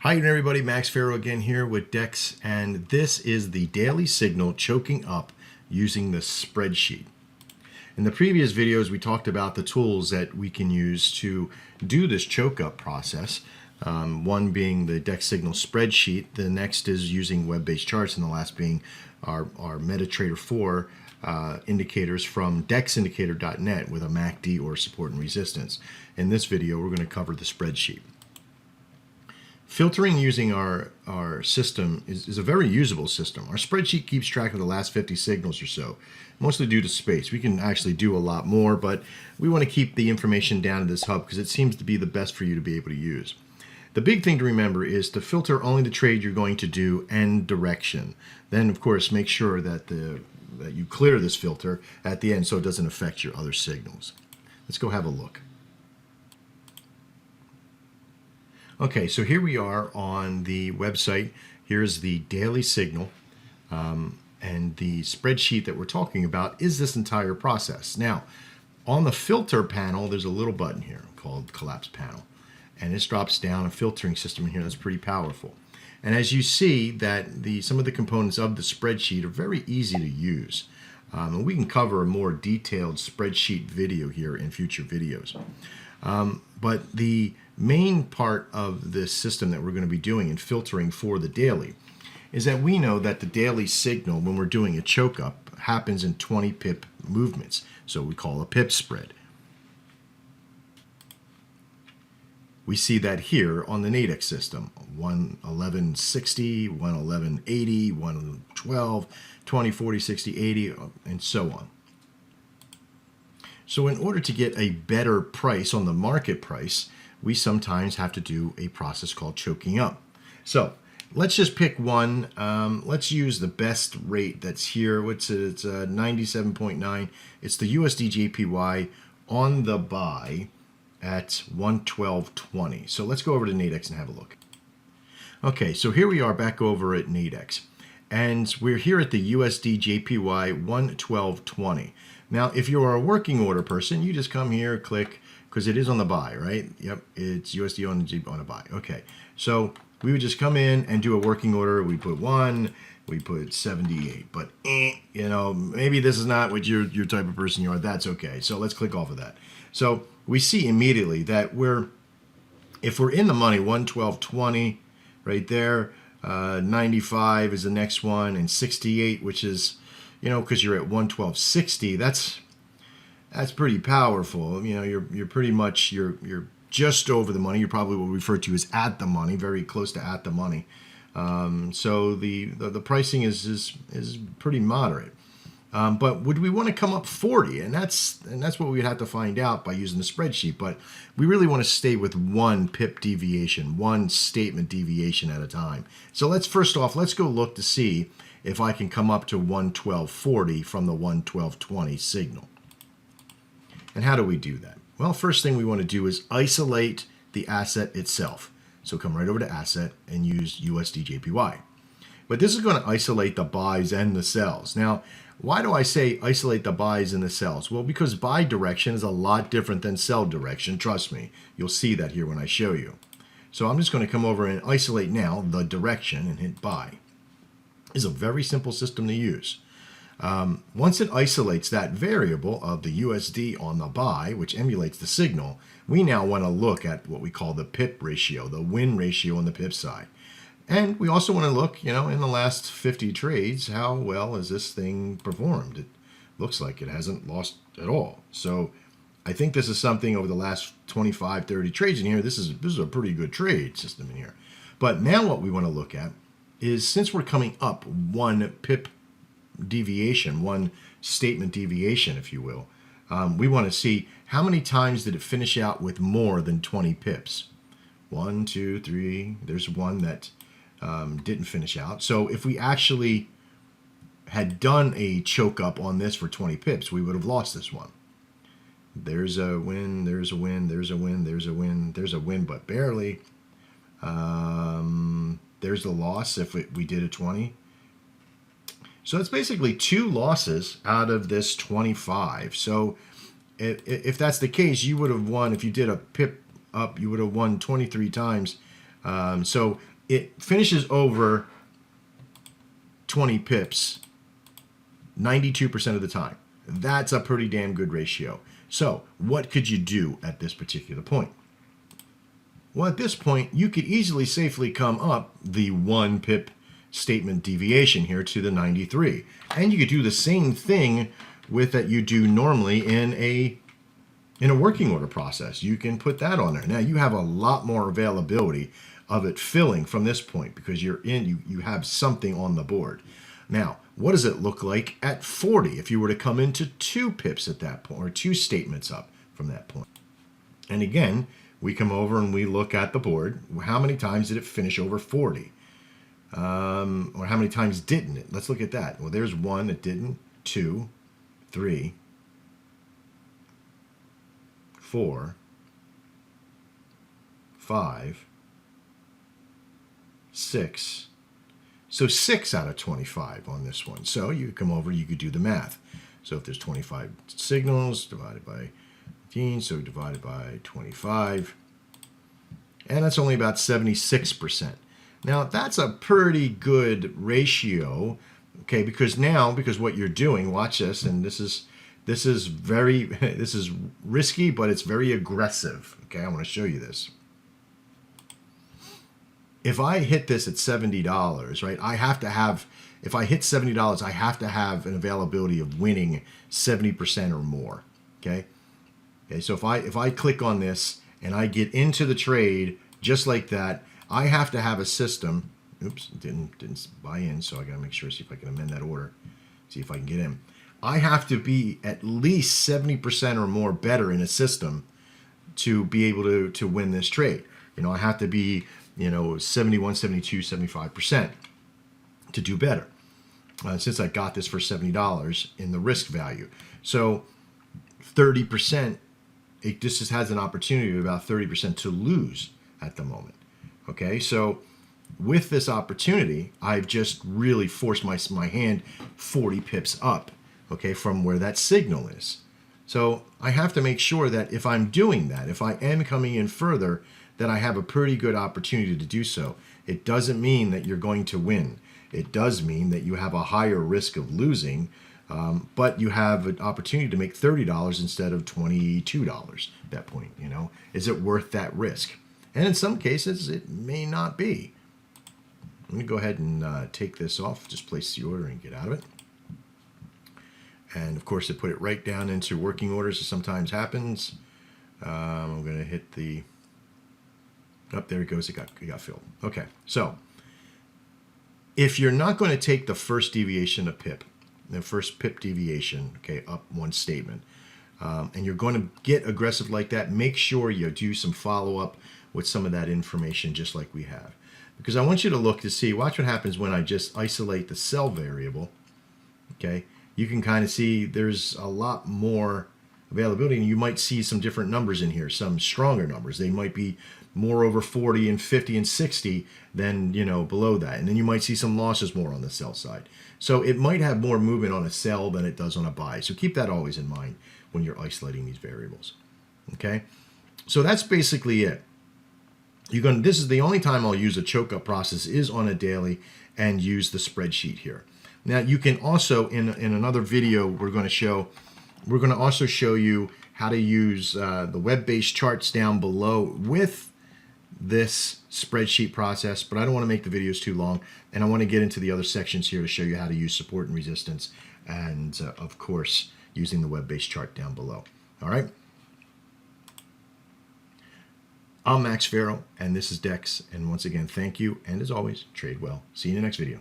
Hi everybody, Max Farrow again here with Dex, and this is the daily signal choking up using the spreadsheet. In the previous videos, we talked about the tools that we can use to do this choke up process. One being the Dex signal spreadsheet, the next is using web-based charts, and the last being our MetaTrader 4 indicators from dexindicator.net with a MACD or support and resistance. In this video, we're going to cover the spreadsheet. Filtering using our system is a very usable system. Our spreadsheet keeps track of the last 50 signals or so, mostly due to space. We can actually do a lot more, but we want to keep the information down to this hub because it seems to be the best for you to be able to use. The big thing to remember is to filter only the trade you're going to do and direction. Then, of course, make sure that you clear this filter at the end so it doesn't affect your other signals. Let's go have a look. Okay, so here we are on the website. Here's the daily signal, and the spreadsheet that we're talking about is this entire process. Now, on the filter panel, there's a little button here called collapse panel, and this drops down a filtering system in here that's pretty powerful. And as you see, that some of the components of the spreadsheet are very easy to use. And we can cover a more detailed spreadsheet video here in future videos. But the main part of this system that we're going to be doing in filtering for the daily is that we know that the daily signal, when we're doing a choke up, happens in 20 pip movements. So we call a pip spread. We see that here on the Nadex system, 111.60, 111.80, 112, 20, 40, 60, 80, and so on. So in order to get a better price on the market price, we sometimes have to do a process called choking up. So let's just pick one. Let's use the best rate that's here. What's it? It's 97.9. It's the USD JPY on the buy at 112.20. So let's go over to Nadex and have a look. Okay, so here we are back over at Nadex. And we're here at the USD JPY 112.20. Now, if you're a working order person, you just come here, click, because it is on the buy, right? Yep, it's USD on a buy. Okay, so we would just come in and do a working order. We put 1, we put 78, but you know, maybe this is not what your type of person you are. That's okay. So let's click off of that. So we see immediately that if we're in the money, 112.20 right there, 95 is the next one, and 68, which is, you know, because you're at 112.60, that's pretty powerful. You know, you're pretty much you're just over the money. You're probably what we refer to as at the money, very close to at the money. So the pricing is pretty moderate. But would we want to come up 40? And that's what we'd have to find out by using the spreadsheet. But we really want to stay with one pip deviation, one statement deviation at a time. So let's go look to see if I can come up to 112.40 from the 112.20 signal. And how do we do that? Well, first thing we want to do is isolate the asset itself. So come right over to asset and use USD JPY. But this is going to isolate the buys and the sells. Now, why do I say isolate the buys and the sells? Well, because buy direction is a lot different than sell direction. Trust me, you'll see that here when I show you. So I'm just going to come over and isolate now the direction and hit buy. It's a very simple system to use. Once it isolates that variable of the USD on the buy, which emulates the signal, we now want to look at what we call the pip ratio, the win ratio on the pip side. And we also want to look, you know, in the last 50 trades, how well has this thing performed? It looks like it hasn't lost at all. So I think this is something over the last 25, 30 trades in here. This is a pretty good trade system in here. But now what we want to look at is, since we're coming up one pip deviation, one statement deviation, if you will, we want to see how many times did it finish out with more than 20 pips. 1, 2, 3. There's one that didn't finish out. So if we actually had done a choke up on this for 20 pips, we would have lost this one. There's a win, there's a win, there's a win, there's a win, there's a win, but barely. There's the loss if we did a 20. So it's basically 2 losses out of this 25. So if that's the case, you would have won, if you did a pip up, you would have won 23 times So it finishes over 20 pips 92% of the time. That's a pretty damn good ratio. So what could you do at this particular point? Well, at this point, you could easily safely come up the 1 pip statement deviation here to the 93. And you could do the same thing with that you do normally in a working order process. You can put that on there. Now you have a lot more availability of it filling from this point because you have something on the board. Now, what does it look like at 40 if you were to come into 2 pips at that point, or 2 statements up from that point? And again, we come over and we look at the board. How many times did it finish over 40? Or how many times didn't it? Let's look at that. Well, there's 1 that didn't, 2, 3, 4, 5, 6. So 6 out of 25 on this one. So you come over, you could do the math. So if there's 25 signals divided by 15, so divided by 25, and that's only about 76%. Now that's a pretty good ratio, okay? Because what you're doing, watch this, and this is risky, but it's very aggressive. Okay, I want to show you this. If I hit this at $70, right, if I hit $70, I have to have an availability of winning 70% or more. Okay, so if I click on this and I get into the trade just like that, I have to have a system. Oops, didn't buy in, so I got to make sure, see if I can amend that order, see if I can get in. I have to be at least 70% or more better in a system to be able to win this trade. I have to be 71, 72, 75% to do better. Since I got this for $70 in the risk value. So 30%, it just has an opportunity of about 30% to lose at the moment. Okay, so with this opportunity, I've just really forced my hand 40 pips up, okay, from where that signal is. So I have to make sure that if I'm doing that, if I am coming in further, that I have a pretty good opportunity to do so. It doesn't mean that you're going to win. It does mean that you have a higher risk of losing, but you have an opportunity to make $30 instead of $22 at that point. Is it worth that risk? And in some cases, it may not be. I'm going to go ahead and take this off, just place the order and get out of it. And of course, it put it right down into working orders. It sometimes happens. I'm going to hit the... Up there it goes. It got filled. Okay, so if you're not going to take the first deviation of pip, the first pip deviation, okay, up 1 statement, and you're going to get aggressive like that, make sure you do some follow-up with some of that information just like we have. Because I want you to look to see, watch what happens when I just isolate the sell variable, okay? You can kind of see there's a lot more availability, and you might see some different numbers in here, some stronger numbers. They might be more over 40 and 50 and 60 than below that, and then you might see some losses more on the sell side. So it might have more movement on a sell than it does on a buy. So keep that always in mind when you're isolating these variables. Okay, so that's basically it. This is the only time I'll use a choke up process is on a daily and use the spreadsheet here. Now you can also in another video we're going to also show you how to use the web-based charts down below with this spreadsheet process, but I don't want to make the videos too long, and I want to get into the other sections here to show you how to use support and resistance, and of course using the web-based chart down below. All right, I'm Max Farrow and this is Dex, and once again thank you, and as always, trade well. See you in the next video.